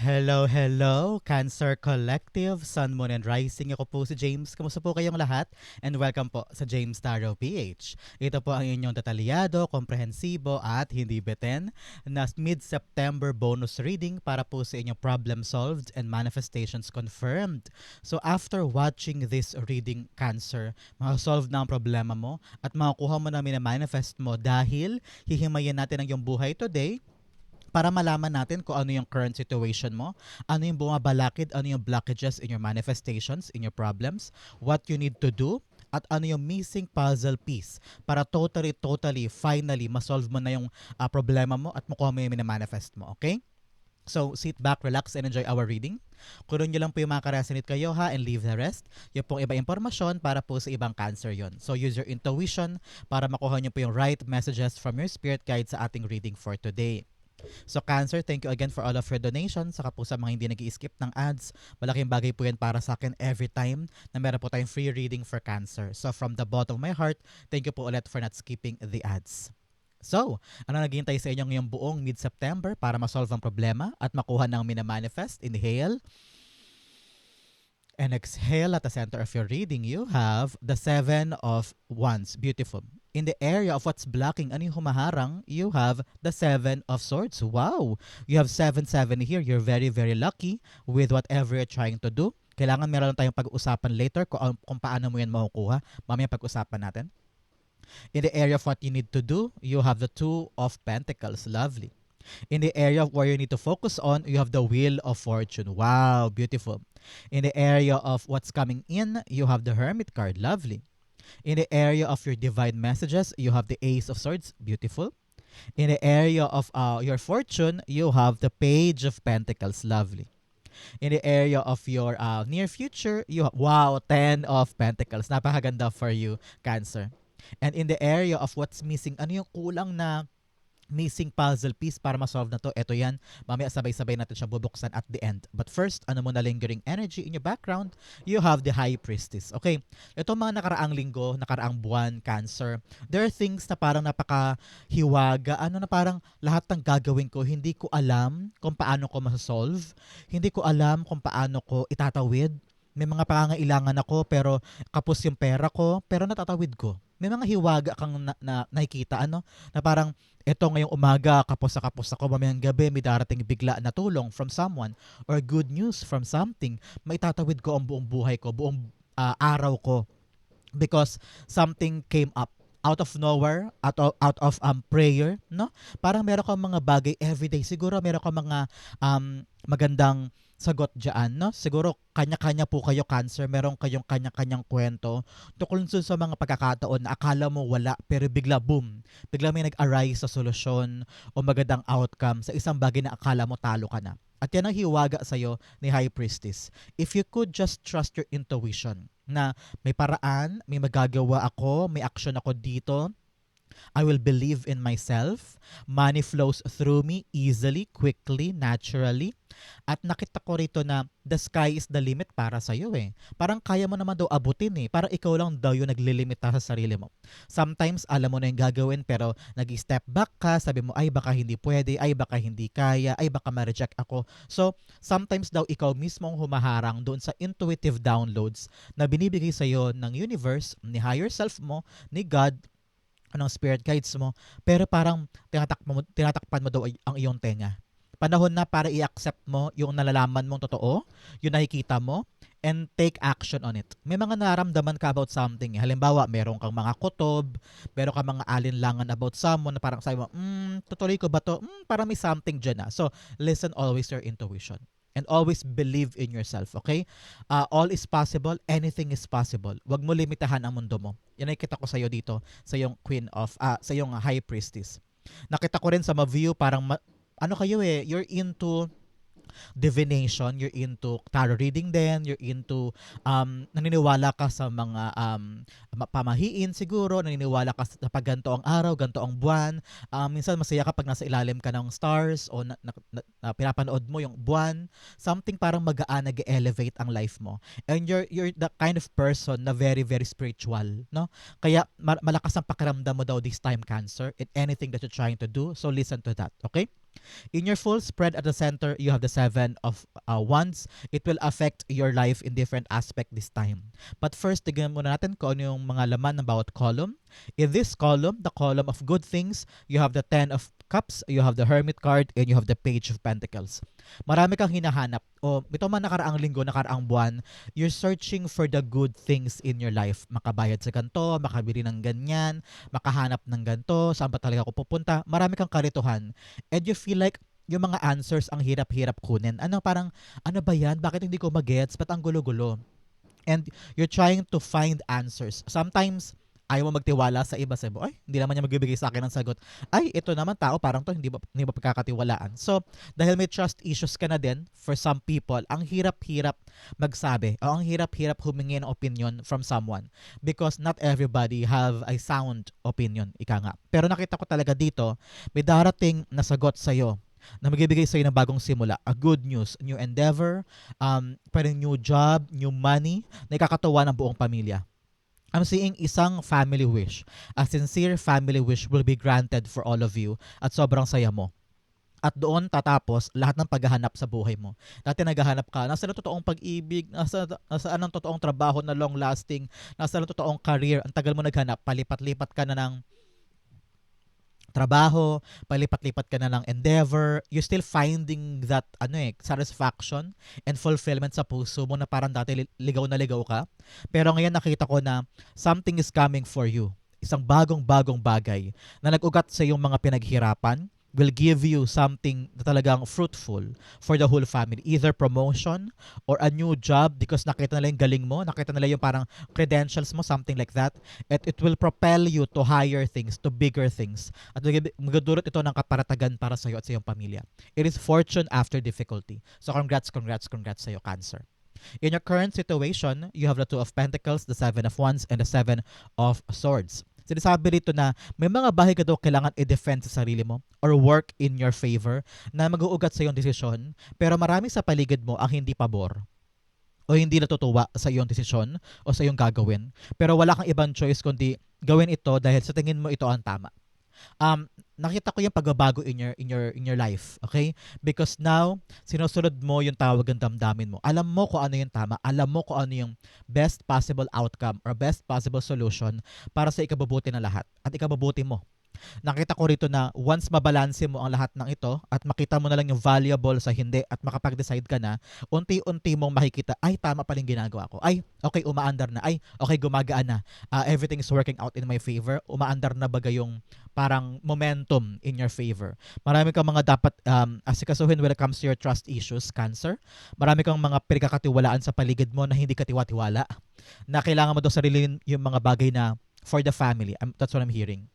Hello, hello, Cancer Collective, Sun, Moon, and Rising. Ako po si James. Kamusta po kayong lahat? And welcome po sa James Tarot PH. Ito po ang inyong detalyado, komprehensibo at hindi beten na mid-September bonus reading para po sa inyong problem solved and manifestations confirmed. So after watching this reading, Cancer, makasolve na ang problema mo at makukuha mo na manifest mo dahil hihimayin natin ang iyong buhay today para malaman natin kung ano yung current situation mo, ano yung bumabalakid, ano yung blockages in your manifestations, in your problems, what you need to do, at ano yung missing puzzle piece para totally, finally, masolve mo na yung problema mo at makuha mo yung manifest mo, okay? So, sit back, relax, and enjoy our reading. Kurun nyo lang po yung mga ka-resonate kayo ha, and leave the rest. Yung pong iba impormasyon para po sa ibang Cancer yon. So, use your intuition para makuha nyo po yung right messages from your spirit guide sa ating reading for today. So Cancer, thank you again for all of your donations. Saka po sa mga hindi nag-i-skip ng ads, malaking bagay po yan para sa akin every time na meron po tayong free reading for Cancer. So from the bottom of my heart, thank you po ulit for not skipping the ads. So, ano naghihintay sa inyo ngayong buong mid-September para masolve ang problema at makuha ng minamanifest? Inhale and exhale. At the center of your reading, you have the Seven of Wands. Beautiful. In the area of what's blocking, ano yung humaharang, you have the Seven of Swords. Wow! You have 7-7 here. You're very lucky with whatever you're trying to do. Kailangan meron tayong pag-uusapan later kung paano mo yan makukuha. Mamaya pag-usapan natin. In the area of what you need to do, you have the Two of Pentacles. Lovely. In the area of where you need to focus on, you have the Wheel of Fortune. Wow, beautiful. In the area of what's coming in, you have the Hermit card. Lovely. In the area of your divine messages, you have the Ace of Swords. Beautiful. In the area of your fortune, you have the Page of Pentacles. Lovely. In the area of your near future, you have, wow, 10 of Pentacles. Napakaganda for you, Cancer. And in the area of what's missing, ano yung kulang na missing puzzle piece para ma-solve na to? Ito yan. Mamaya sabay-sabay natin siya bubuksan at the end. But first, ano mo na lingering energy in your background? You have the High Priestess. Okay? Ito mga nakaraang linggo, nakaraang buwan, Cancer. There are things na parang napakahiwaga. Ano na parang lahat ng gagawin ko, hindi ko alam kung paano ko masasolve. Hindi ko alam kung paano ko itatawid. May mga pangangailangan ako pero kapos yung pera ko pero natatawid ko. May mga hiwaga kang nakikita na parang eto ngayong umaga kapos ako, mamayang gabi may darating bigla na tulong from someone or good news from something. Maitatawid ko ang buong buhay ko, buong araw ko because something came up out of nowhere, out of prayer, no? Parang meron kang mga bagay everyday. Siguro meron kang mga magandang sagot diyan, no? Siguro kanya-kanya po kayo, Cancer. Meron kayong kanya-kanyang kwento tungkol sa mga pagkakataon na akala mo wala pero bigla boom. Bigla may nag-arise sa solusyon o magandang outcome sa isang bagay na akala mo talo ka na. At yan ang hiwaga sa'yo ni High Priestess. If you could just trust your intuition na may paraan, may magagawa ako, may action ako dito, I will believe in myself. Money flows through me easily, quickly, naturally. At nakita ko rito na the sky is the limit para sa'yo eh. Parang kaya mo naman daw abutin eh. Parang ikaw lang daw yung naglilimita sa sarili mo. Sometimes alam mo na yung gagawin pero nag-step back ka, sabi mo ay baka hindi pwede, ay baka hindi kaya, ay baka ma-reject ako. So sometimes daw ikaw mismo ang humaharang doon sa intuitive downloads na binibigay sa'yo ng universe, ni higher self mo, ni God, anong spirit guides mo, pero parang tinatakpan mo daw ang iyong tenga. Panahon na para i-accept mo yung nalalaman mong totoo, yung nakikita mo, and take action on it. May mga nararamdaman ka about something. Halimbawa, meron kang mga kutob, meron kang mga alinlangan about someone na parang sabi mo, tutuloy ko ba to? Parang may something dyan na. So, listen always to your intuition. And always believe in yourself, okay? All is possible, anything is possible. Huwag mo limitahan ang mundo mo. Yan ay kita ko sa'yo dito, sa yung sa yung High Priestess. Nakita ko rin sa ma-view, parang, ano kayo eh, you're into divination, you're into tarot reading din, you're into naniniwala ka sa mga pamahiin siguro, naniniwala ka sa pag ganito ang araw, ganito ang buwan. Minsan masaya ka pag nasa ilalim ka ng stars o pinapanood mo yung buwan. Something parang magaan, nag-elevate ang life mo. And you're the kind of person na very spiritual, no? Kaya malakas ang pakiramdam mo daw this time, Cancer, in anything that you're trying to do. So listen to that, okay? In your full spread at the center, you have the seven of wands. It will affect your life in different aspect this time. But first, tignan muna natin kung ano yung mga laman ng bawat column. In this column, the column of good things, you have the Ten of Cups, you have the Hermit card, and you have the Page of Pentacles. Marami kang hinahanap. O ito man nakaraang linggo, nakaraang buwan, you're searching for the good things in your life. Makabayad sa ganito, makabili ng ganyan, makahanap ng ganito, saan ba talaga ako pupunta. Marami kang kalituhan. And you feel like yung mga answers ang hirap-hirap kunin. Parang, ano ba yan? Bakit hindi ko magets? Ba't ang gulo-gulo? And you're trying to find answers. Sometimes, ayaw mo magtiwala sa iba. Sabi mo, ay, hindi naman niya magbibigay sa akin ng sagot. Ay, ito naman tao, parang to, hindi ba pagkakatiwalaan. So, dahil may trust issues ka na din, for some people, ang hirap-hirap magsabi, o ang hirap-hirap humingi ng opinion from someone. Because not everybody have a sound opinion, ika nga. Pero nakita ko talaga dito, may darating na sagot sa'yo na magbibigay sa'yo ng bagong simula. A good news, new endeavor, parang new job, new money, na ikakatuwa ng buong pamilya. I'm seeing isang family wish. A sincere family wish will be granted for all of you at sobrang saya mo. At doon tatapos lahat ng paghahanap sa buhay mo. Dati naghahanap ka, nasa na totoong pag-ibig, nasa anong totoong trabaho na long-lasting, nasa na totoong career, ang tagal mo naghanap, palipat-lipat ka na ng trabaho, palipat-lipat ka na ng endeavor, you're still finding that satisfaction and fulfillment sa puso mo na parang dati ligaw na ligaw ka. Pero ngayon nakita ko na something is coming for you. Isang bagong-bagong bagay na nag-ugat sa iyong mga pinaghirapan will give you something na talagang fruitful for the whole family. Either promotion or a new job because nakita nila yung galing mo, nakita nila yung parang credentials mo, something like that. And it will propel you to higher things, to bigger things. At magdudulot ito ng kaparatagan para sa iyo at sa iyong pamilya. It is fortune after difficulty. So congrats sa iyo, Cancer. In your current situation, you have the Two of Pentacles, the Seven of Wands, and the Seven of Swords. Sinasabi rito na may mga bagay ka daw kailangan i-defend sa sarili mo or work in your favor na mag-uugat sa iyong desisyon, pero marami sa paligid mo ang hindi pabor o hindi natutuwa sa iyong desisyon o sa iyong gagawin. Pero wala kang ibang choice kundi gawin ito dahil sa tingin mo ito ang tama. Nakita ko yung pagbabago in your life, okay? Because now, sinusunod mo yung tawag ng damdamin mo. Alam mo kung ano yung tama, alam mo kung ano yung best possible outcome or best possible solution para sa ikabubuti ng lahat at ikabubuti mo. Nakita ko rito na once mabalanse mo ang lahat ng ito at makita mo na lang yung valuable sa hindi at makapag-decide ka na, unti-unti mong makikita, ay tama pa rin ginagawa ko. Ay, okay, umaandar na. Ay, okay, gumagaan na. Everything is working out in my favor. Umaandar na bagay yung parang momentum in your favor. Marami kang mga dapat asikasuhin when it comes to your trust issues, Cancer. Marami kang mga pinagkakatiwalaan sa paligid mo na hindi katiwa-tiwala. Na kailangan mo daw sarilin yung mga bagay na for the family. That's what I'm hearing.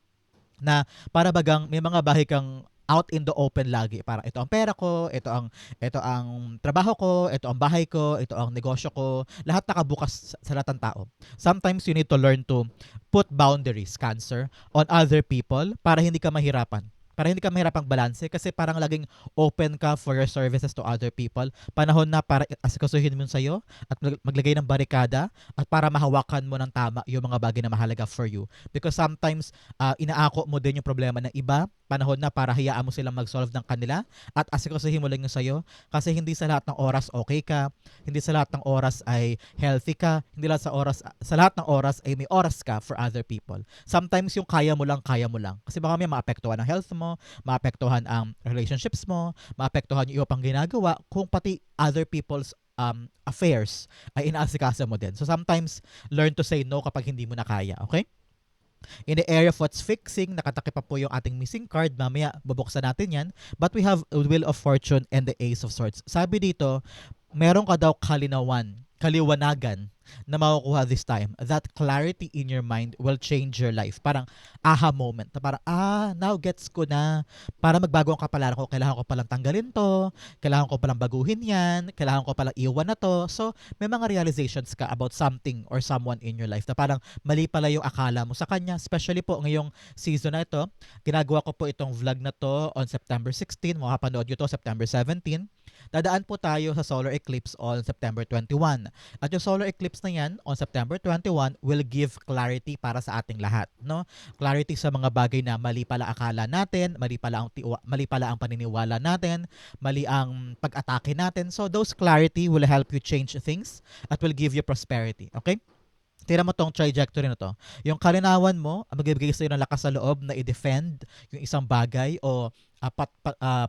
Na para bagang may mga bahay kang out in the open lagi. Para ito ang pera ko, ito ang trabaho ko, ito ang bahay ko, ito ang negosyo ko. Lahat nakabukas sa lahat ng tao. Sometimes you need to learn to put boundaries, Cancer, on other people para hindi ka mahirapan. Para hindi ka mahirapang balanse kasi parang laging open ka for your services to other people. Panahon na para asikasuhin mo sa'yo at maglagay ng barikada at para mahawakan mo ng tama yung mga bagay na mahalaga for you. Because sometimes inaako mo din yung problema ng iba. Panahon na para hayaan mo silang mag-solve ng kanila at asikasuhin mo lang yung sa'yo kasi hindi sa lahat ng oras okay ka, hindi sa lahat ng oras ay healthy ka, hindi sa lahat ng oras ay may oras ka for other people. Sometimes yung kaya mo lang kasi baka may maapektuhan ang health mo, maapektuhan ang relationships mo, maapektuhan yung iba pang ginagawa kung pati other people's affairs ay inaasikaso mo din. So sometimes learn to say no kapag hindi mo na kaya, okay? In the area of what's fixing, nakatakip pa po yung ating missing card. Mamaya, bubuksan natin yan. But we have Wheel of Fortune and the Ace of Swords. Sabi dito, meron ka daw kaliwanagan na makukuha this time. That clarity in your mind will change your life. Parang aha moment. Na parang, now gets ko na. Para magbago ang kapalaran ko, kailangan ko palang tanggalin to, kailangan ko palang baguhin yan, kailangan ko palang iwan na to. So, may mga realizations ka about something or someone in your life na parang mali pala yung akala mo sa kanya. Especially po ngayong season na ito, ginagawa ko po itong vlog na to on September 16. Makapanood nyo to September 17. Dadaan po tayo sa solar eclipse on September 21. At yung solar eclipse Cups na yan on September 21 will give clarity para sa ating lahat, no? Clarity sa mga bagay na mali pala akala natin, mali pala ang paniniwala natin, mali ang pag-atake natin. So those clarity will help you change things at will give you prosperity. Okay? Tira mo tong trajectory na to. Yung kalinawan mo, ang magbibigay sa'yo ng lakas sa loob na i-defend yung isang bagay o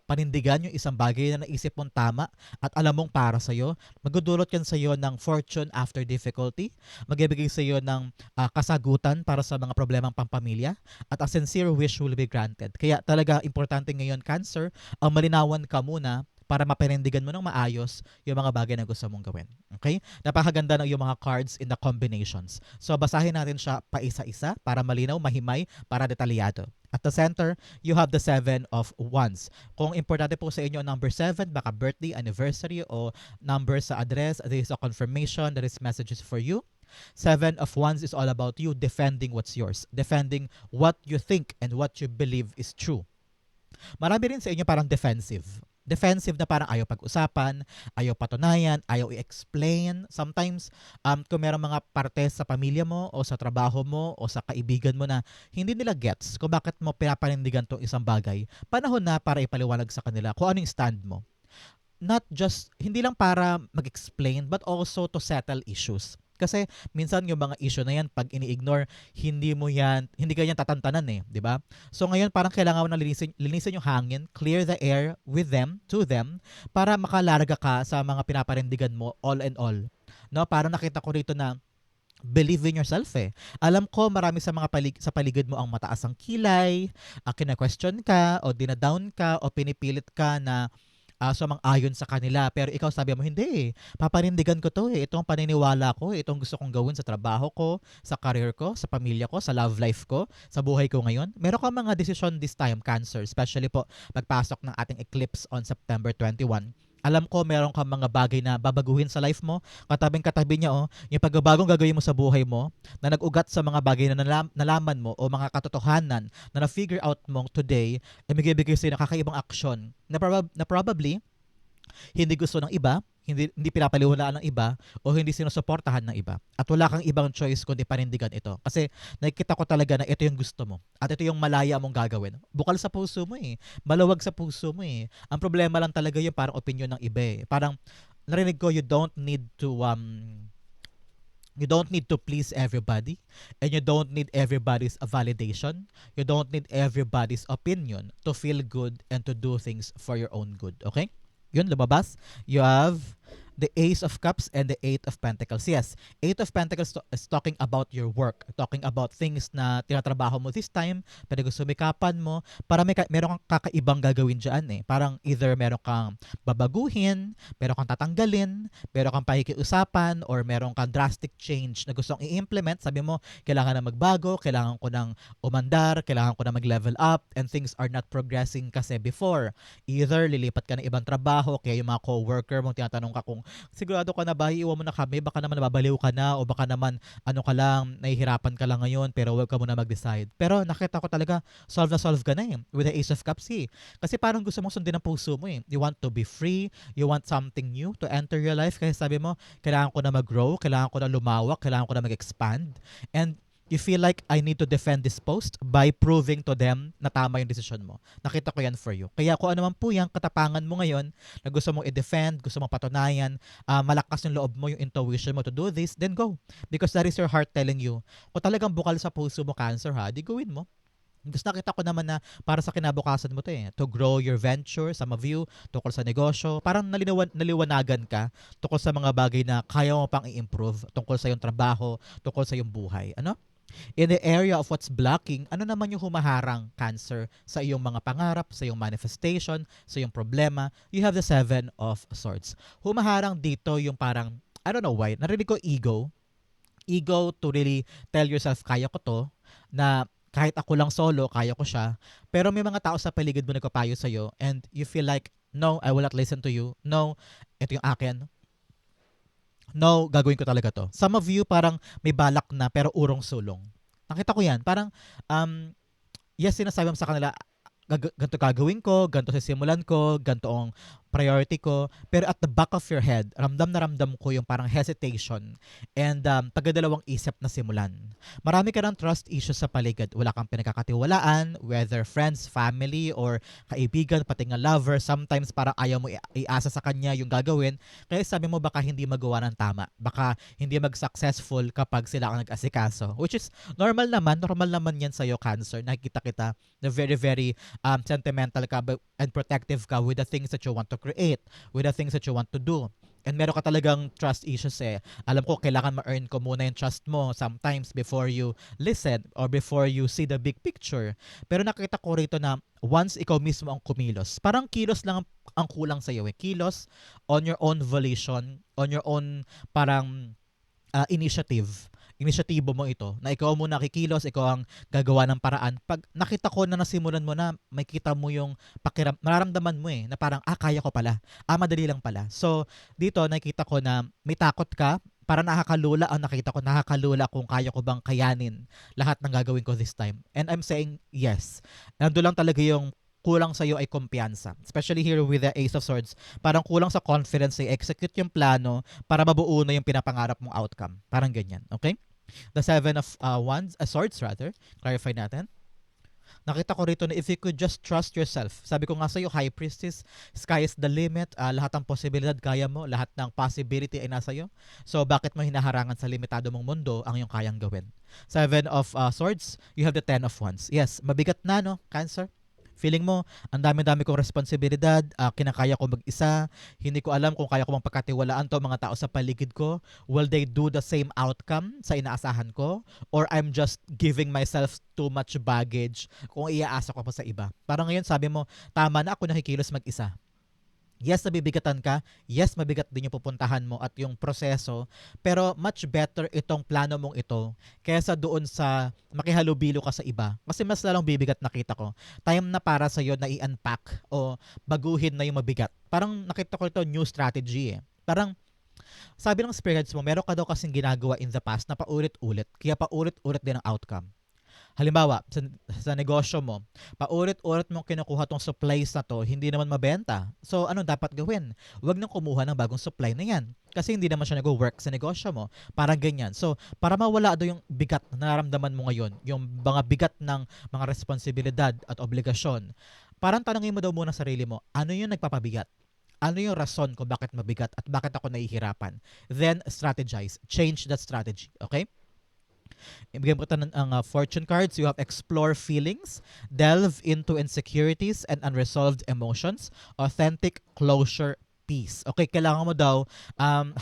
panindigan yung isang bagay na naisip mong tama at alam mong para sa'yo. Magdudulot yan sa'yo ng fortune after difficulty. Magbibigay sa'yo ng kasagutan para sa mga problemang pampamilya. At a sincere wish will be granted. Kaya talaga importante ngayon, Cancer, ang malinawan ka muna para mapanindigan mo ng maayos yung mga bagay na gusto mong gawin. Okay? Napakaganda ng yung mga cards in the combinations. So, basahin natin siya paisa-isa para malinaw, mahimay, para detalyado. At the center, you have the 7 of Wands. Kung importante po sa inyo number 7, baka birthday, anniversary, o number sa address, there is a confirmation, there is messages for you. 7 of Wands is all about you defending what's yours. Defending what you think and what you believe is true. Marami rin sa inyo parang defensive. Defensive na parang ayaw pag-usapan, ayaw patunayan, ayaw i-explain. Sometimes, kung merong mga parte sa pamilya mo o sa trabaho mo o sa kaibigan mo na hindi nila gets kung bakit mo pinapanindigan tong isang bagay, panahon na para ipaliwanag sa kanila kung ano yung stand mo. Not just, hindi lang para mag-explain, but also to settle issues. Kasi minsan yung mga issue na yan, pag ini-ignore, hindi ka yan tatantanan eh, di ba? So ngayon parang kailangan mo na linisin yung hangin, clear the air with them, to them, para makalarga ka sa mga pinaparindigan mo all in all. No, parang nakita ko rito na believe in yourself eh. Alam ko marami sa mga sa paligid mo ang mataas ang kilay, kina-question ka, o dinadown ka, o pinipilit ka na sumang-ayon sa kanila. Pero ikaw sabi mo, hindi eh. Papanindigan ko to eh. Ito ang paniniwala ko. Ito ang gusto kong gawin sa trabaho ko, sa career ko, sa pamilya ko, sa love life ko, sa buhay ko ngayon. Meron ka mga decision this time, Cancer. Especially po, pagpasok ng ating eclipse on September 21. Alam ko meron kang mga bagay na babaguhin sa life mo. Katabing-katabi niya yung pagbabagong gagawin mo sa buhay mo na nag-ugat sa mga bagay na nalaman mo o mga katotohanan na na-figure out mo today ay magbibigay sa'yo ng kakaibang aksyon na probably hindi gusto ng iba, hindi pinapaliwalaan ng iba, o hindi sinusuportahan ng iba. At wala kang ibang choice kundi panindigan ito. Kasi nakikita ko talaga na ito yung gusto mo. At ito yung malaya mong gagawin. Bukal sa puso mo eh. Maluwag sa puso mo eh. Ang problema lang talaga yung parang opinion ng iba eh. Parang narinig ko, you don't need to please everybody, and you don't need everybody's validation. You don't need everybody's opinion to feel good and to do things for your own good. Okay? Yun, lumabas. You have the Ace of Cups and the Eight of Pentacles. Yes, Eight of Pentacles is talking about your work, talking about things na tinatrabaho mo this time, pinag-sumikapan mo, para meron kang kakaibang gagawin dyan eh. Parang either meron kang babaguhin, meron kang tatanggalin, meron kang pakikiusapan, or meron kang drastic change na gustong i-implement. Sabi mo, kailangan na magbago, kailangan ko nang umandar, kailangan ko na mag-level up, and things are not progressing kasi before. Either lilipat ka ng ibang trabaho, kaya yung mga co-worker mo, tinatanong ka kung sigurado ka na ba, iiwan mo na kami, baka naman nababaliw ka na, o baka naman ano ka lang, nahihirapan ka lang ngayon, pero wag ka muna mag-decide. Pero nakita ko talaga, solve ka na eh, with the Ace of Cups eh. Kasi parang gusto mong sundin ang puso mo eh. You want to be free, you want something new to enter your life, kasi sabi mo, kailangan ko na mag-grow, kailangan ko na lumawak, kailangan ko na mag-expand, and you feel like I need to defend this post by proving to them na tama yung decision mo. Nakita ko yan for you. Kaya kung ano man po yung katapangan mo ngayon na gusto mong i-defend, gusto mong patunayan, malakas yung loob mo, yung intuition mo to do this, then go. Because that is your heart telling you. Kung talagang bukal sa puso mo, Cancer ha, di gawin mo. Gusto nakita ko naman na para sa kinabukasan mo to eh. To grow your venture, some of you, tungkol sa negosyo. Parang naliwanagan ka tungkol sa mga bagay na kaya mo pang i-improve tungkol sa iyong trabaho, tungkol sa iyong buhay. Ano? In the area of what's blocking, ano naman yung humaharang, Cancer, sa iyong mga pangarap, sa iyong manifestation, sa iyong problema? You have the 7 of Swords. Humaharang dito yung parang, I don't know why, narinig ko ego. Ego to really tell yourself, kaya ko to, na kahit ako lang solo, kaya ko siya. Pero may mga tao sa paligid mo nagpapayo sa'yo, and you feel like, no, I will not listen to you. No, ito yung akin. No, gagawin ko talaga to. Some of you parang may balak na pero urong sulong. Nakita ko yan. Parang, yes, sinasabi mo sa kanila, ganito gagawin ko, ganito sisimulan ko, ganito ang priority ko. Pero at the back of your head, ramdam na ramdam ko yung parang hesitation and tagadalawang isip na simulan. Marami ka ng trust issues sa paligid. Wala kang pinagkakatiwalaan, whether friends, family, or kaibigan, pati nga lover. Sometimes parang ayaw mo iasa sa kanya yung gagawin. Kaya sabi mo baka hindi magawa ng tama. Baka hindi mag-successful kapag sila ang nag-asikaso. Which is normal naman yan sa'yo, Cancer. Nakikita kita na very, very sentimental ka and protective ka with the things that you want to create, with the things that you want to do. And meron ka talagang trust issues eh. Alam ko, kailangan ma-earn ko muna yung trust mo sometimes before you listen or before you see the big picture. Pero nakita ko rito na once ikaw mismo ang kumilos, parang kilos lang ang kulang sa'yo eh. Kilos on your own volition, on your own parang inisyatibo mo ito, na ikaw muna kikilos, ikaw ang gagawa ng paraan. Pag nakita ko na nasimulan mo na, may kita mo yung nararamdaman mo eh, na parang, kaya ko pala. Madali lang pala. So, dito nakita ko na may takot ka, para nakakalula ang nakita ko, nakakalula kung kaya ko bang kayanin lahat ng gagawin ko this time. And I'm saying yes. Nandun lang talaga yung kulang sa'yo ay kumpiyansa. Especially here with the Ace of Swords. Parang kulang sa confidence ay execute yung plano para mabuo na yung pinapangarap mong outcome. Parang ganyan. Okay? The Seven of Swords rather. Clarify natin. Nakita ko rito na if you could just trust yourself. Sabi ko nga sa'yo, High Priestess, sky is the limit. Lahat ng posibilidad kaya mo. Lahat ng possibility ay nasa iyo. So, bakit mo hinaharangan sa limitado mong mundo ang iyong kayang gawin? Seven of Swords, you have the Ten of Wands. Yes, mabigat na, no, Cancer? Feeling mo, ang dami-dami kong responsibilidad, kinakaya ko mag-isa, hindi ko alam kung kaya ko bang pagkatiwalaan to mga tao sa paligid ko. Will they do the same outcome sa inaasahan ko? Or I'm just giving myself too much baggage kung iaasa ko pa sa iba? Parang ngayon sabi mo, tama na ako nakikilos mag-isa. Yes, nabibigatan ka. Yes, mabigat din yung pupuntahan mo at yung proseso. Pero much better itong plano mong ito kaysa doon sa makihalubilo ka sa iba. Kasi mas lalong bibigat nakita ko. Time na para sa'yo na i-unpack o baguhin na yung mabigat. Parang nakita ko ito new strategy eh. Parang sabi ng spirits mo, meron ka daw kasing ginagawa in the past na paulit-ulit. Kaya paulit-ulit din ang outcome. Halimbawa, sa negosyo mo, paulit-ulit mong kinukuha tong supplies na to, hindi naman mabenta. So, anong dapat gawin? Huwag nang kumuha ng bagong supply na yan. Kasi hindi naman siya nag-work sa negosyo mo. Parang ganyan. So, para mawala do yung bigat na nararamdaman mo ngayon, yung mga bigat ng mga responsibilidad at obligasyon, parang tanongin mo daw muna sarili mo, ano yung nagpapabigat? Ano yung rason kung bakit mabigat at bakit ako nahihirapan? Then, strategize. Change that strategy. Okay? Ibigay mo ito ang fortune cards. You have explore feelings, delve into insecurities and unresolved emotions, authentic closure, peace. Okay, kailangan mo daw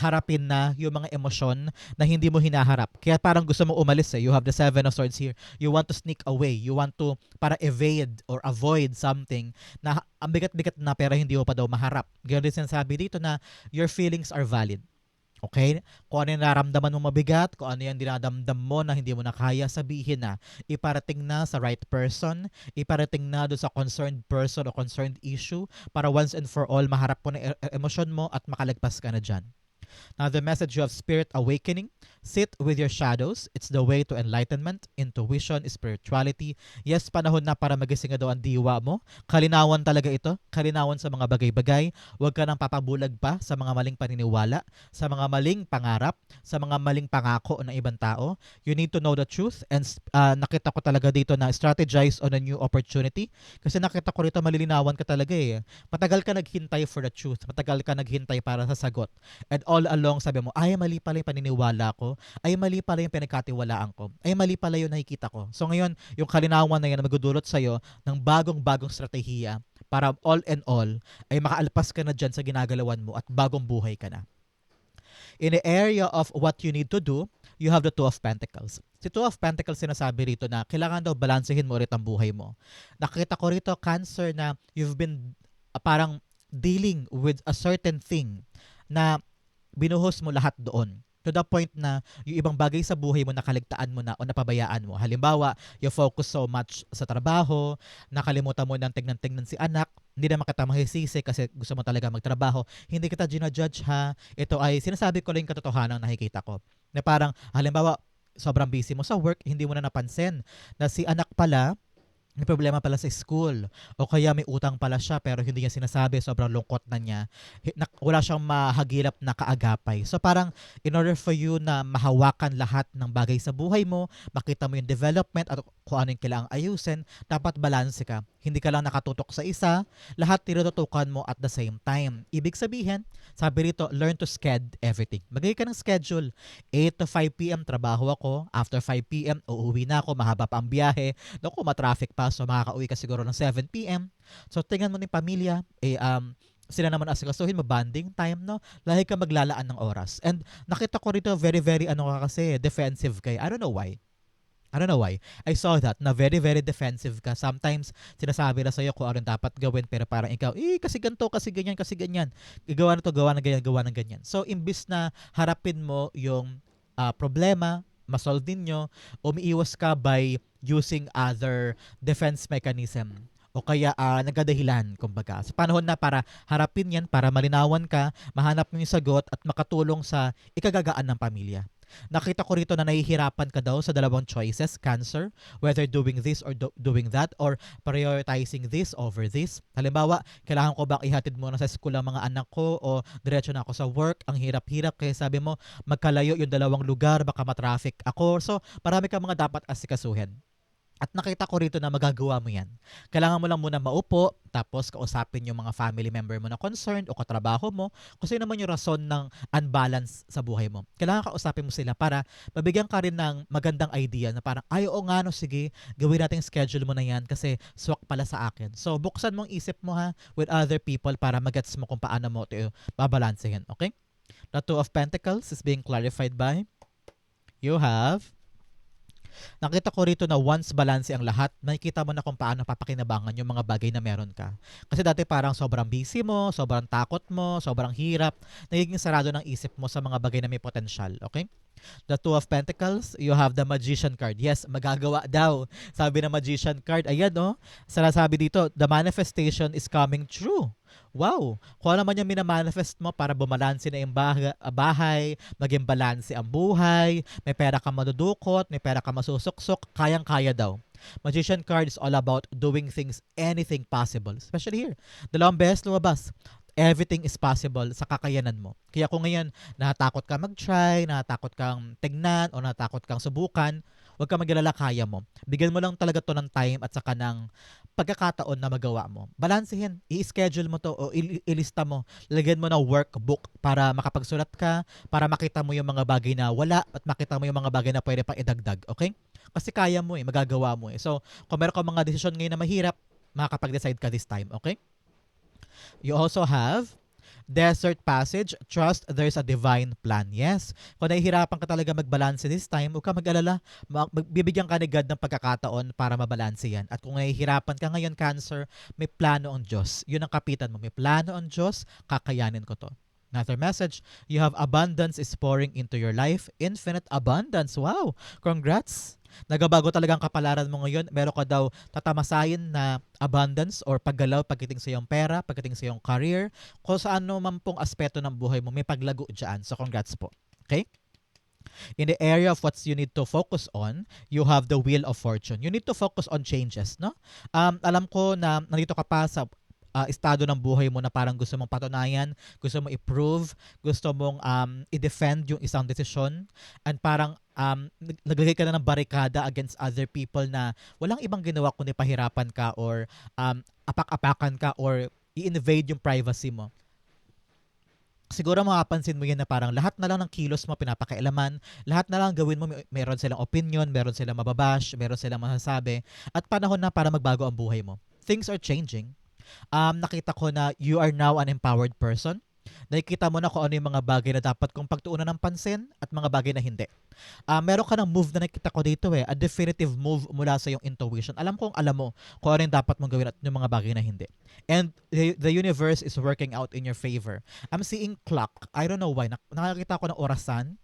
harapin na yung mga emosyon na hindi mo hinaharap. Kaya parang gusto mo umalis eh. You have the Seven of Swords here. You want to sneak away. You want to para evade or avoid something na ang bigat-bigat na pero hindi mo pa daw maharap. Ganyan din sinasabi dito na your feelings are valid. Okay? Kung ano yung nararamdaman mo mabigat, kung ano yung dinadamdam mo na hindi mo na kaya, sabihin na. Iparating na sa right person, iparating na doon sa concerned person o concerned issue para once and for all maharap mo na emosyon mo at makalagpas ka na dyan. Now, the message you have spirit awakening. Sit with your shadows. It's the way to enlightenment, intuition, spirituality. Yes, panahon na para magising na daw ang diwa mo. Kalinawan talaga ito. Kalinawan sa mga bagay-bagay. Huwag ka nang papabulag pa sa mga maling paniniwala, sa mga maling pangarap, sa mga maling pangako ng ibang tao. You need to know the truth and nakita ko talaga dito na strategize on a new opportunity. Kasi nakita ko rito malilinawan ka talaga eh. Matagal ka naghintay for the truth. Matagal ka naghintay para sa sagot. And all along sabi mo, ay mali pala yung paniniwala ko, ay mali pala yung pinagkatiwalaan ko, ay mali pala yung nakikita ko. So ngayon, yung kalinawan na yan na magdudulot sa'yo ng bagong-bagong strategiya para all in all ay makaalpas ka na dyan sa ginagalawan mo at bagong buhay ka na. In the area of what you need to do, you have the Two of Pentacles. Si Two of Pentacles sinasabi rito na kailangan daw balansehin mo ulit ang buhay mo. Nakita ko rito, Cancer, na you've been parang dealing with a certain thing na binuhos mo lahat doon. To the point na yung ibang bagay sa buhay mo nakaligtaan mo na o napabayaan mo. Halimbawa, you focus so much sa trabaho, nakalimutan mo ng tingnan-tingnan si anak, hindi naman kita mahisisi kasi gusto mo talaga magtrabaho. Hindi kita ginajudge ha. Ito ay sinasabi ko lang yung katotohanan nakikita ko. Na parang, halimbawa, sobrang busy mo sa work, hindi mo na napansin na si anak pala may problema pala sa school o kaya may utang pala siya pero hindi niya sinasabi, sobrang lungkot na niya. Wala siyang mahagilap na kaagapay. So parang in order for you na mahawakan lahat ng bagay sa buhay mo, makita mo yung development at kung ano yung kailangang ayusin, dapat balanse ka. Hindi ka lang nakatutok sa isa, lahat tinututukan mo at the same time. Ibig sabihin, sabi rito, learn to sched everything. Magay ka ng schedule. 8 to 5 p.m. trabaho ako. After 5 p.m. uuwi na ako. Mahaba pa ang biyahe. Naku, matraffic pa. So, makakauwi ka siguro ng 7 p.m. So, tingnan mo ni pamilya. Sila naman asikasuhin mo, bonding time, no? Lahi ka maglalaan ng oras. And nakita ko rito, very, very, ano ka kasi, defensive kay. I don't know why. I don't know why. I saw that na very, very defensive ka. Sometimes, sinasabi na sa'yo kung ano dapat gawin, pero parang ikaw, kasi ganito, kasi ganyan, kasi ganyan. Gawa na to, gawa na ganyan, gawa na ganyan. So, imbis na harapin mo yung problema, masolve ninyo, umiiwas ka by using other defense mechanism o kaya nagadahilan, kumbaga. Sa panahon na para harapin yan, para malinawan ka, mahanap mo yung sagot at makatulong sa ikagagaan ng pamilya. Nakita ko rito na nahihirapan ka daw sa dalawang choices, Cancer, whether doing this or doing that or prioritizing this over this. Halimbawa, kailangan ko bang ihatid muna sa school ang mga anak ko o diretso na ako sa work? Ang hirap-hirap kaya sabi mo, magkalayo yung dalawang lugar, baka matraffic ako. So, marami kang mga dapat asikasuhin. At nakita ko rito na magagawa mo yan. Kailangan mo lang muna maupo, tapos kausapin yung mga family member mo na concerned o katrabaho mo kung sino naman yung rason ng unbalance sa buhay mo. Kailangan kausapin mo sila para mabigyan ka rin ng magandang idea na parang, ay oo nga no, sige, gawin natin yung schedule mo na yan kasi swak pala sa akin. So, buksan mong isip mo ha with other people para magets mo kung paano mo ito babalansehin. Okay? The Two of Pentacles is being clarified by you have. Nakita ko rito na once balance ang lahat, makikita mo na kung paano papakinabangan yung mga bagay na meron ka. Kasi dati parang sobrang busy mo, sobrang takot mo, sobrang hirap, nagiging sarado ng isip mo sa mga bagay na may potensyal. Okay? The Two of Pentacles, you have the Magician card. Yes, magagawa daw. Sabi ng Magician card, ayan no, sinasabi dito, the manifestation is coming true. Wow! Kung ano man yung minamanifest mo para bumalanse na yung bahay, maging balanse ang buhay, may pera ka madudukot, may pera ka masusuksok, kayang-kaya daw. Magician card is all about doing things, anything possible. Especially here. Dalawang beses lumabas. Everything is possible sa kakayanan mo. Kaya kung ngayon, natakot ka mag-try, natakot kang tignan, o natakot kang subukan, huwag ka mag-alala, kaya mo. Bigyan mo lang talaga to ng time at saka ng pagkakataon na magawa mo. Balansehin, i-schedule mo to o ilista mo. Lagyan mo na workbook para makapagsulat ka, para makita mo yung mga bagay na wala at makita mo yung mga bagay na pwede pang idagdag. Okay? Kasi kaya mo magagawa mo So, kung meron ka mga desisyon ngayon na mahirap, makakapag-decide ka this time. Okay? You also have Desert Passage, trust there's a divine plan. Yes. Kung nahihirapan ka talaga magbalanse this time, huwag ka mag-alala. Bibigyan ka ni God ng pagkakataon para mabalanse yan. At kung nahihirapan ka ngayon, Cancer, may plano ang Diyos. Yun ang kapitan mo. May plano ang Diyos, kakayanin ko to. Another message, you have abundance is pouring into your life. Infinite abundance. Wow! Congrats! Nagabago talaga ang kapalaran mo ngayon. Meron ka daw tatamasayin na abundance or paggalaw pagdating sa iyong pera, pagdating sa iyong career, kung saan man pong aspeto ng buhay mo, may paglago dyan. So congrats po. Okay? In the area of what you need to focus on, you have the Wheel of Fortune. You need to focus on changes, no? Alam ko na nandito ka pa sa estado ng buhay mo na parang gusto mong patunayan, gusto mong i-prove, gusto mong i-defend yung isang desisyon, and parang naglagay ka na ng barikada against other people na walang ibang ginawa kundi pahirapan ka or apak-apakan ka or i-invade yung privacy mo. Siguro makapansin mo yan na parang lahat na lang ng kilos mo pinapakailaman, lahat na lang gawin mo, meron silang opinion, meron silang mababash, meron silang masasabi, at panahon na para magbago ang buhay mo. Things are changing. Nakita ko na you are now an empowered person. Nakikita mo na kung ano yung mga bagay na dapat kong pagtuunan ng pansin at mga bagay na hindi. Meron ka ng move na nakita ko dito a definitive move mula sa iyong intuition. Alam mo kung ano yung dapat mong gawin at yung mga bagay na hindi. And the universe is working out in your favor. I'm seeing clock. I don't know why. Nakakita ko ng orasan.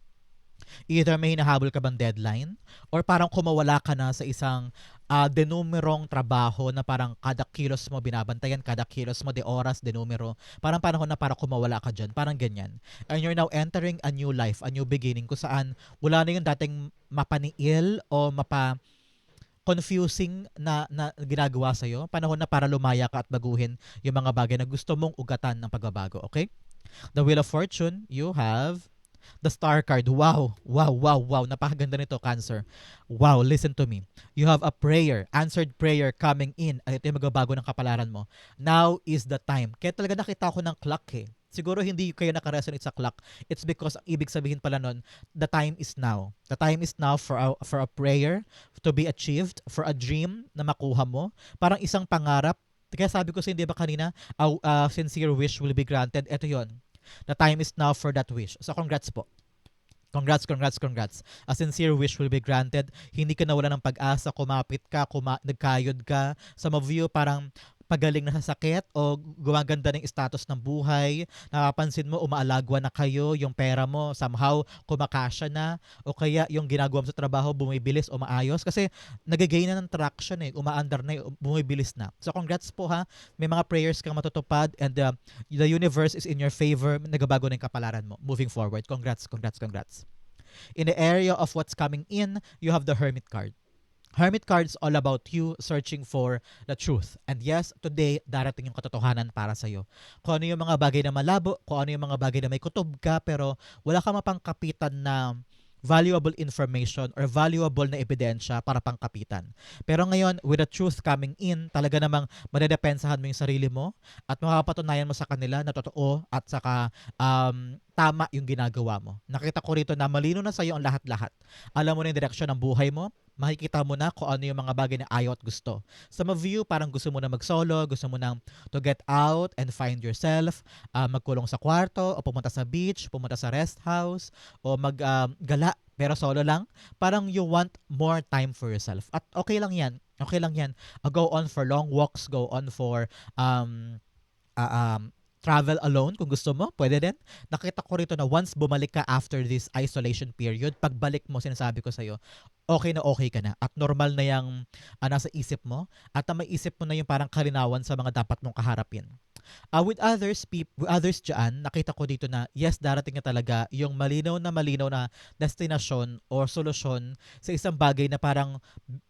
Either may hinahabol ka bang deadline or parang kumawala ka na sa isang denumerong trabaho na parang kada kilos mo binabantayan, kada kilos mo de oras, de numero. Parang panahon na para kumawala ka dyan. Parang ganyan. And you're now entering a new life, a new beginning kung saan wala na yung dating mapaniil o confusing na ginagawa sa'yo. Panahon na para lumaya ka at baguhin yung mga bagay na gusto mong ugatan ng pagbabago. Okay? The Wheel of Fortune, you have the Star card. Wow, wow, wow, wow. Napakaganda nito, Cancer. Wow, listen to me. You have a prayer, answered prayer coming in. At ito yung magbabago ng kapalaran mo. Now is the time. Kaya talaga nakita ko ng clock eh. Siguro hindi kayo nakaresonate sa clock. It's because ang ibig sabihin pala nun, the time is now. The time is now for a prayer to be achieved, for a dream na makuha mo. Parang isang pangarap. Kaya sabi ko sa hindi ba kanina, a sincere wish will be granted. Ito yon. The time is now for that wish. So congrats po. Congrats, congrats, congrats. A sincere wish will be granted. Hindi ka nawala ng pag-asa, kumapit ka, nagkayod ka. Some of you parang pagaling na sa sakit o gumaganda ng status ng buhay. Napapansin mo, umaalagwa na kayo, yung pera mo somehow kumakasya na o kaya yung ginagawa mo sa trabaho bumibilis o maayos kasi nagagain na ng traction eh, umaandar na, bumibilis na. So congrats po ha, may mga prayers kang matutupad and the universe is in your favor, nagabago na yung kapalaran mo moving forward. Congrats, congrats, congrats. In the area of what's coming in, you have the Hermit card. Hermit card is all about you searching for the truth. And yes, today, darating yung katotohanan para sa'yo. Kung ano yung mga bagay na malabo, kung ano yung mga bagay na may kutob ka, pero wala ka mapangkapitan na valuable information or valuable na ebidensya para pangkapitan. Pero ngayon, with the truth coming in, talaga namang madedepensahan mo yung sarili mo at makapatunayan mo sa kanila na totoo at saka tama yung ginagawa mo. Nakita ko rito na malino na sa'yo ang lahat-lahat. Alam mo na yung direksyon ng buhay mo, makikita mo na kung ano yung mga bagay na ayaw at gusto. Some of you, parang gusto mo na mag-solo, gusto mo na to get out and find yourself, magkulong sa kwarto, o pumunta sa beach, pumunta sa rest house, o maggala, pero solo lang. Parang you want more time for yourself. At okay lang yan. Okay lang yan. Go on for long walks, go on for travel alone kung gusto mo, pwede din. Nakita ko rito na once bumalik ka after this isolation period, pagbalik mo, sinasabi ko sa'yo, okay na okay ka na at normal na yung nasa isip mo at may isip mo na yung parang kalinawan sa mga dapat mong kaharapin. With others dyan, nakita ko dito na yes, darating na talaga yung malinaw na destinasyon or solusyon sa isang bagay na parang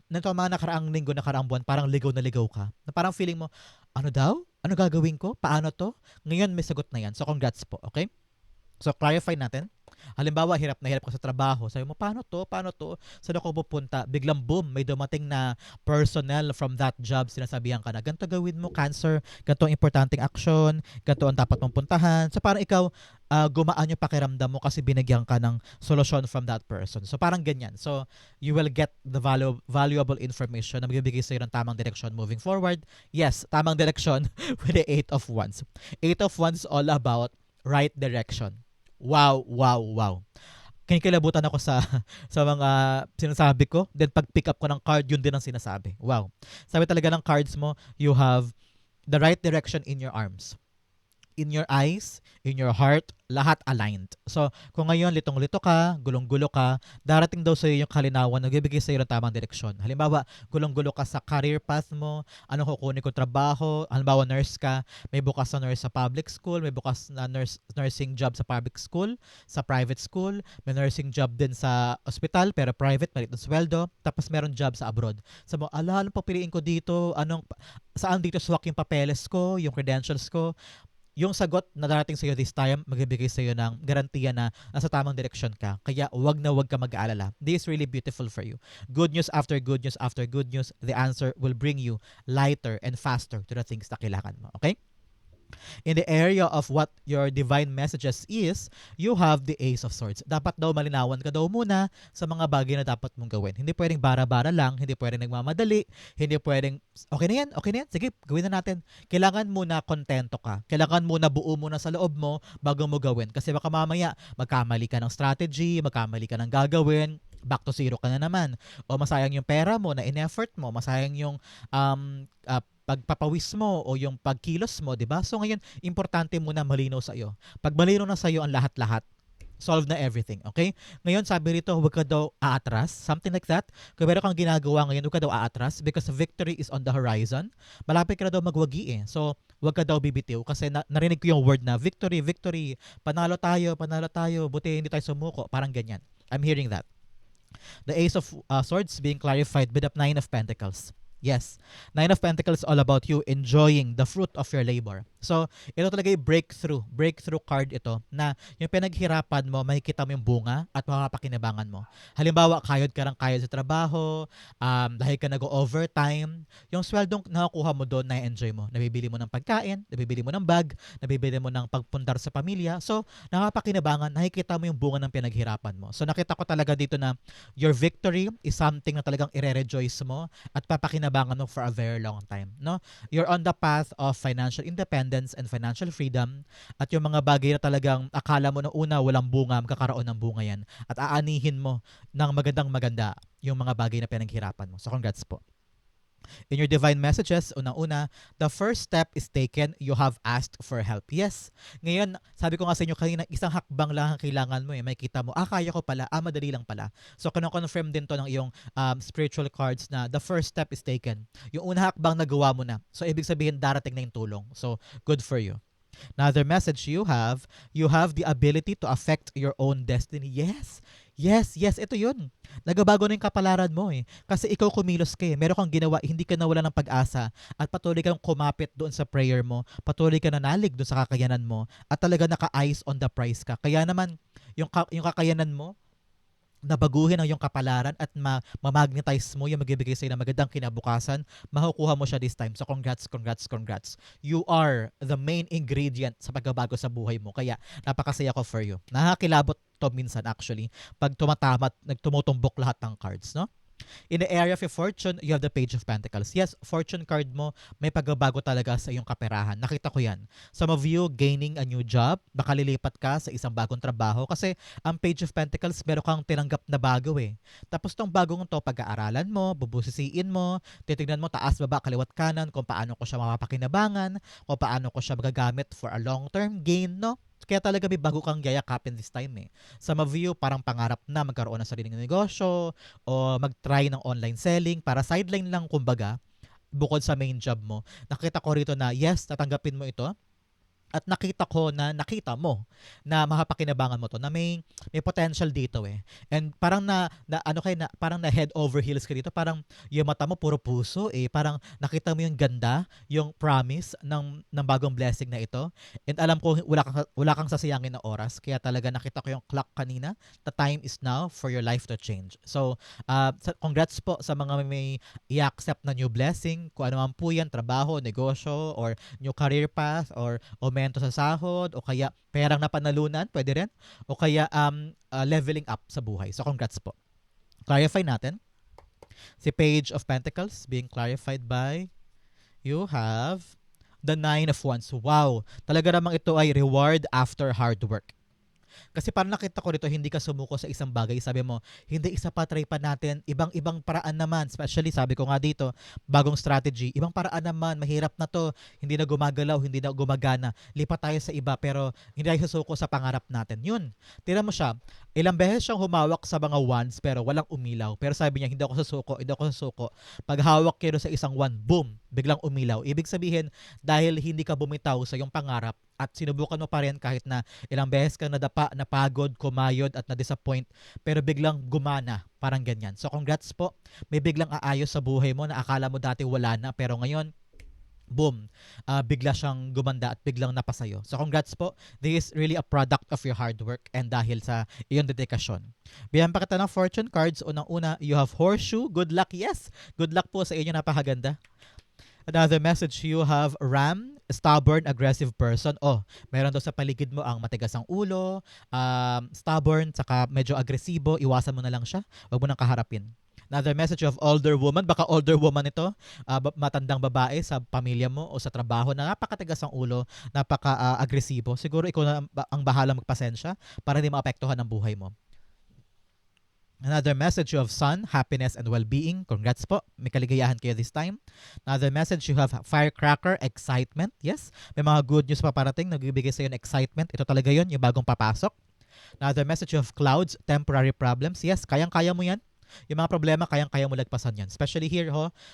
nito mga nakaraang linggo, nakaraang buwan, parang ligaw na ligaw ka. Na parang feeling mo, ano daw? Ano gagawin ko? Paano to? Ngayon may sagot na yan. So congrats po, okay? So clarify natin. Halimbawa, hirap na hirap ka sa trabaho. Sabi mo, paano to? Paano to? Saan ako pupunta? Biglang boom, may dumating na personnel from that job. Sinasabihan ka na, ganito gawin mo, Cancer. Ganito ang importanteng action. Ganito ang dapat mong puntahan. So parang ikaw, gumaan yung pakiramdam mo kasi binigyan ka ng solusyon from that person. So parang ganyan. So you will get the valuable information na magbibigay sa'yo ng tamang direction moving forward. Yes, tamang direction with the 8 of Wands. 8 of Wands all about right direction. Wow, wow, wow. Kinikilabutan ako sa sa mga sinasabi ko. Then pag pick up ko ng card, yun din ang sinasabi. Wow. Sabi talaga ng cards mo, you have the right direction in your arms, in your eyes, in your heart, lahat aligned. So, kung ngayon litong-lito ka, gulong-gulo ka, darating daw sa iyo yung kalinawan, nagbibigay sa iyo ng tamang direksyon. Halimbawa, gulong-gulo ka sa career path mo, anong kukunin ko trabaho, halimbawa nurse ka, may bukas na nurse sa public school, may bukas na nursing job sa public school, sa private school, may nursing job din sa ospital, pero private, malit ng sweldo, tapos meron job sa abroad. Sabi mo, anong papiliin ko dito, saan dito swak yung papeles ko, yung credentials ko, yung sagot na darating sa iyo this time, magbibigay sa iyo ng garantiya na nasa tamang direksyon ka. Kaya wag ka mag-aalala. This is really beautiful for you. Good news after good news after good news, the answer will bring you lighter and faster to the things na kailangan mo. Okay? In the area of what your divine messages is, you have the Ace of Swords. Dapat daw malinawan ka daw muna sa mga bagay na dapat mong gawin. Hindi pwedeng bara-bara lang, hindi pwedeng nagmamadali, hindi pwedeng, okay na yan, sige, gawin na natin. Kailangan muna kontento ka. Kailangan muna buo muna sa loob mo bago mo gawin. Kasi baka mamaya, magkamali ka ng strategy, magkamali ka ng gagawin, back to zero ka na naman. O masayang yung pera mo na in-effort mo, masayang yung pagpapawis mo o yung pagkilos mo, di ba? So ngayon, importante muna malinaw sa iyo. Pag malinaw na sa iyo ang lahat-lahat, solve na everything, okay? Ngayon, sabi rito, huwag ka daw aatras, something like that. Kung meron kang ginagawa ngayon, huwag ka daw aatras because victory is on the horizon. Malapit ka na daw magwagi eh. So, huwag ka daw bibitiw kasi narinig ko yung word na victory, victory, panalo tayo, buti hindi tayo sumuko, parang ganyan. I'm hearing that. The Ace of Swords being clarified with the Nine of Pentacles. Yes, Nine of Pentacles is all about you enjoying the fruit of your labor. So, ito talaga yung breakthrough card ito na yung pinaghirapan mo, makikita mo yung bunga at makakapakinabangan mo. Halimbawa, kayod ka ng kayod sa trabaho, dahil ka nag-overtime, yung sweldong nakukuha mo doon, na-enjoy mo. Nabibili mo ng pagkain, nabibili mo ng bag, nabibili mo ng pagpundar sa pamilya. So, nakakapakinabangan, nakikita mo yung bunga ng pinaghirapan mo. So, nakita ko talaga dito na your victory is something na talagang ire-rejoice mo at papakinabangan mo for a very long time, no? You're on the path of financial independence and financial freedom, at yung mga bagay na talagang akala mo na una walang bunga, magkakaroon ng bunga yan at aanihin mo ng magandang maganda yung mga bagay na pinaghirapan mo. So congrats po. In your divine messages, unang-una, the first step is taken. You have asked for help. Yes. Ngayon, sabi ko nga sa inyo kanina, isang hakbang lang ang kailangan mo eh. May kita mo, kaya ko pala, madali lang pala. So, confirm din to ng iyong spiritual cards na the first step is taken. Yung unang hakbang nagawa mo na. So, ibig sabihin, darating na yung tulong. So, good for you. Another message you have the ability to affect your own destiny. Yes. Yes, yes, ito yun. Nagabago na yung kapalaran mo eh. Kasi ikaw kumilos ka eh. Meron kang ginawa, hindi ka nawala ng pag-asa at patuloy kang kumapit doon sa prayer mo. Patuloy ka nanalig doon sa kakayanan mo at talaga naka-eyes on the prize ka. Kaya naman, yung kakayanan mo, nabaguhin ang iyong kapalaran at ma-magnetize mo yung magbibigay sa'yo ng magandang kinabukasan, makukuha mo siya this time. So congrats, congrats, congrats. You are the main ingredient sa pagbabago sa buhay mo. Kaya napakasaya ko for you. Nakakilabot to minsan actually pag tumatamat, nagtumutumbok lahat ng cards, no? In the area of your fortune, you have the Page of Pentacles. Yes, fortune card mo, may pagbabago talaga sa iyong kaperahan. Nakita ko yan. Some of you gaining a new job, baka lilipat ka sa isang bagong trabaho kasi ang Page of Pentacles, meron kang tinanggap na bago eh. Tapos tong bagong to, pag-aaralan mo, bubusisiin mo, titignan mo taas, baba, kaliwat, kanan, kung paano ko siya mapapakinabangan, kung paano ko siya magagamit for a long-term gain, no? Kaya talaga may bago kang yayakapin this time eh. Some of you parang pangarap na magkaroon ng sariling negosyo o mag-try ng online selling para sideline lang kumbaga bukod sa main job mo. Nakita ko rito na yes, tatanggapin mo ito. At nakita ko na nakita mo na mapapakinabangan mo to na may potential dito eh. And parang parang na head over heels ka dito, parang yung mata mo puro puso eh, parang nakita mo yung ganda, yung promise ng bagong blessing na ito. And alam ko wala kang sasayangin na oras, kaya talaga nakita ko yung clock kanina. The time is now for your life to change. So, congrats po sa mga may i-accept na new blessing, kung ano man po yan, trabaho, negosyo, or new career path, or aumento sa sahod, o kaya perang napanalunan, pwede rin, o kaya leveling up sa buhay. So congrats po. Clarify natin. Si Page of Pentacles being clarified by, you have the Nine of Wands. Wow! Talaga namang ito ay reward after hard work. Kasi parang nakita ko rito, hindi ka sumuko sa isang bagay. Sabi mo, hindi isa pa, try pa natin. Ibang paraan naman. Especially, sabi ko nga dito, bagong strategy. Ibang paraan naman, mahirap na to. Hindi na gumagalaw, hindi na gumagana. Lipat tayo sa iba, pero hindi tayo susuko sa pangarap natin. Yun. Tira mo siya. Ilang beses siyang humawak sa mga wands, pero walang umilaw. Pero sabi niya, hindi ako susuko. Pag hawak kayo sa isang wand, boom, biglang umilaw. Ibig sabihin, dahil hindi ka bumitaw sa iyong pangarap, at sinubukan mo pa rin kahit na ilang beses kang nadapa, napagod, kumayod at na-disappoint, pero biglang gumana, parang ganyan. So congrats po, may biglang aayos sa buhay mo na akala mo dati wala na, pero ngayon, boom, bigla siyang gumanda at biglang napasayo. So congrats po, this is really a product of your hard work and dahil sa iyong dedikasyon. Bigyan pa kita ng fortune cards. Unang-una, you have horseshoe. Good luck, yes. Good luck po sa inyo, napakaganda. Another message, you have ram, stubborn, aggressive person. Oh, meron daw sa paligid mo ang matigas ang ulo, stubborn, saka medyo agresibo. Iwasan mo na lang siya. Huwag mo nang kaharapin. Another message of older woman. Baka older woman ito, matandang babae sa pamilya mo o sa trabaho na napakatigas ang ulo, napaka-agresibo. Siguro ikaw na ang bahala magpasensya para hindi maapektuhan ang buhay mo. Another message, you have sun, happiness, and well-being. Congrats po. May kaligayahan kayo this time. Another message, you have firecracker, excitement. Yes, may mga good news pa parating. Nagbibigay sa iyo ng excitement. Ito talaga yon, yung bagong papasok. Another message, you have clouds, temporary problems. Yes, kayang-kaya mo yan. Yung mga problema, kayang-kaya mo lagpasan yan. Especially here,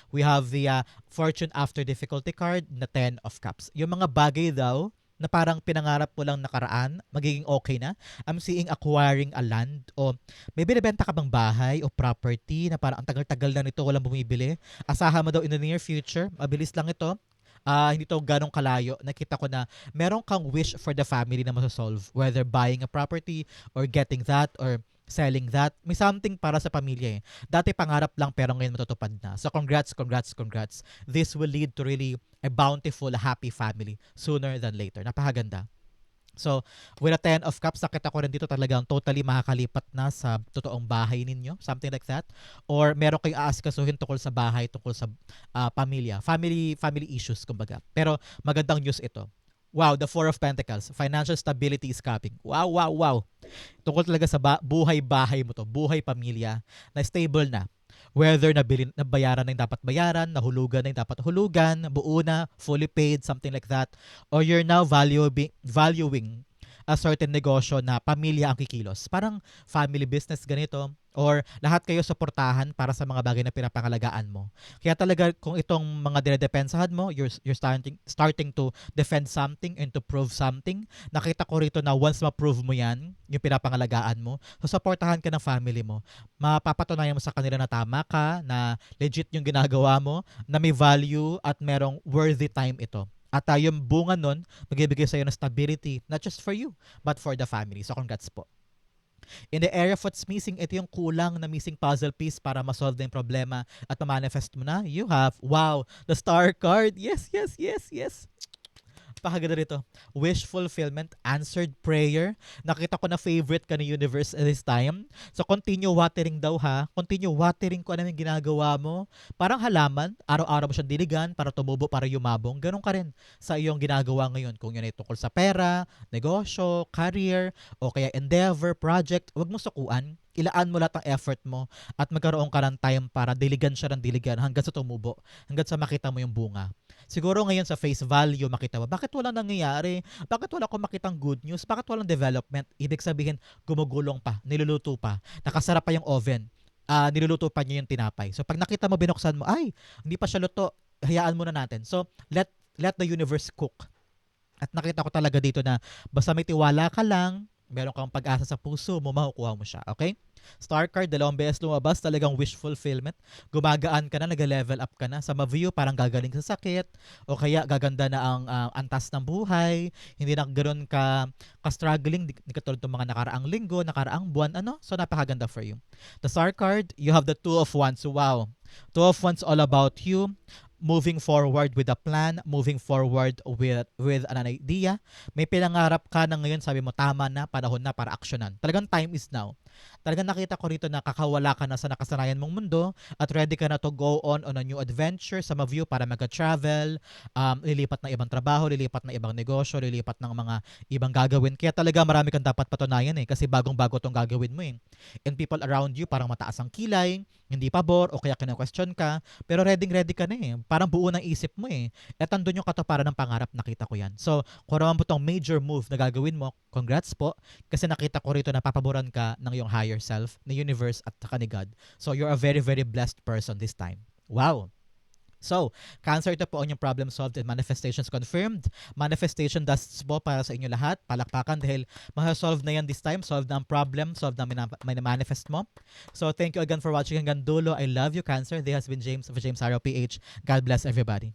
we have the fortune after difficulty card, na 10 of cups. Yung mga bagay daw na parang pinangarap mo lang nakaraan, magiging okay na. I'm seeing acquiring a land o may binibenta ka bang bahay o property na parang ang tagal-tagal na nito walang bumibili. Asahan mo daw in the near future, mabilis lang ito. Hindi to ganong kalayo. Nakita ko na meron kang wish for the family na masasolve. Whether buying a property or getting that or selling that. May something para sa pamilya eh. Dati pangarap lang pero ngayon matutupad na. So congrats, congrats, congrats. This will lead to really a bountiful, happy family sooner than later. Napakaganda. So, with a 10 of cups, nakita ko rin dito talagang totally makakalipat na sa totoong bahay ninyo. Something like that. Or meron kayong aasikasuhin tungkol sa bahay, tungkol sa pamilya. Family issues, kumbaga. Pero magandang news ito. Wow, the Four of Pentacles. Financial stability is coming. Wow, wow, wow. Tungkol talaga sa buhay-bahay mo to. Buhay pamilya na stable na. Whether nabayaran na yung dapat bayaran, nahulugan na yung dapat hulugan, buo na, fully paid, something like that. Or you're now valuing a certain negosyo na pamilya ang kikilos. Parang family business ganito. Or lahat kayo suportahan para sa mga bagay na pinapangalagaan mo. Kaya talaga kung itong mga dinedepensahan mo, you're starting to defend something and to prove something. Nakita ko rito na once ma-prove mo yan, yung pinapangalagaan mo, so supportahan ka ng family mo. Mapapatunayan mo sa kanila na tama ka, na legit yung ginagawa mo, na may value at merong worthy time ito. At yung bunga nun, magbibigay sa'yo ng stability, not just for you, but for the family. So congrats po. In the area of what's missing, ito yung kulang na missing puzzle piece para ma-solve na yung problema at ma-manifest mo na. You have, wow, the star card. Yes, yes, yes, yes. Pakaganda rito. Wish fulfillment, answered prayer. Nakita ko na favorite ka ni universe this time. So continue watering daw ha. Continue watering kung ano yung ginagawa mo. Parang halaman, araw-araw mo siyang diligan para tumubo, para yumabong. Ganon ka rin sa iyong ginagawa ngayon. Kung yun ay tungkol sa pera, negosyo, career, o kaya endeavor, project, huwag mo sukuan. Ilaan mo lahat ng effort mo at magkaroon ka ng time para diligan siya ng diligan hanggang sa tumubo, hanggang sa makita mo yung bunga. Siguro ngayon sa face value makita mo, bakit walang nangyayari? Bakit wala akong makitang good news? Bakit walang development? Ibig sabihin, gumugulong pa, niluluto pa, nakasarap pa yung oven, niluluto pa niya yung tinapay. So pag nakita mo, binuksan mo, ay, hindi pa siya luto, hayaan muna natin. So let the universe cook. At nakita ko talaga dito na basta may tiwala ka lang, meron kang pag-asa sa puso mo, makukuha mo siya. Okay? Star card, 2 beses lumabas, talagang wish fulfillment. Gumagaan ka na, nag-level up ka na. Sa ma-view, parang gagaling sa sakit. O kaya gaganda na ang antas ng buhay. Hindi na ganoon ka-struggling. Di katulad ng mga nakaraang linggo, nakaraang buwan. Ano? So, napakaganda for you. The star card, you have the 2 of Wands. Wow. 2 of Wands all about you. Moving forward with a plan, moving forward with an idea. May pinangarap ka na ngayon, sabi mo, tama na, panahon na para aksyonan. Talagang time is now. Talagang nakita ko rito na kakawala ka na sa nakasanayan mong mundo at ready ka na to go on a new adventure sa ma-view para mag-travel, lilipat ng ibang trabaho, lilipat ng ibang negosyo, lilipat ng mga ibang gagawin. Kaya talaga marami kang dapat patunayan kasi bagong-bago tong gagawin mo eh. And people around you parang mataas ang kilay, hindi pabor o kaya kina-question ka, pero ready ka na eh. Parang buo ng isip mo eh. At andun yung katuparan ng pangarap, nakita ko yan. So, kung naman po tong major move na gagawin mo, congrats po. Kasi nakita ko rito na papaboran ka ng iyong higher self, ni universe at saka ni God. So, you're a very, very blessed person this time. Wow! So, Cancer, ito po ang inyong problem solved and manifestations confirmed. Manifestation dusts po para sa inyo lahat. Palakpakan dahil masasolve na yan this time. Solve na ang problem. Solve na manifest mo. So, thank you again for watching hanggang dulo. I love you, Cancer. This has been James of James Arrow PH. God bless everybody.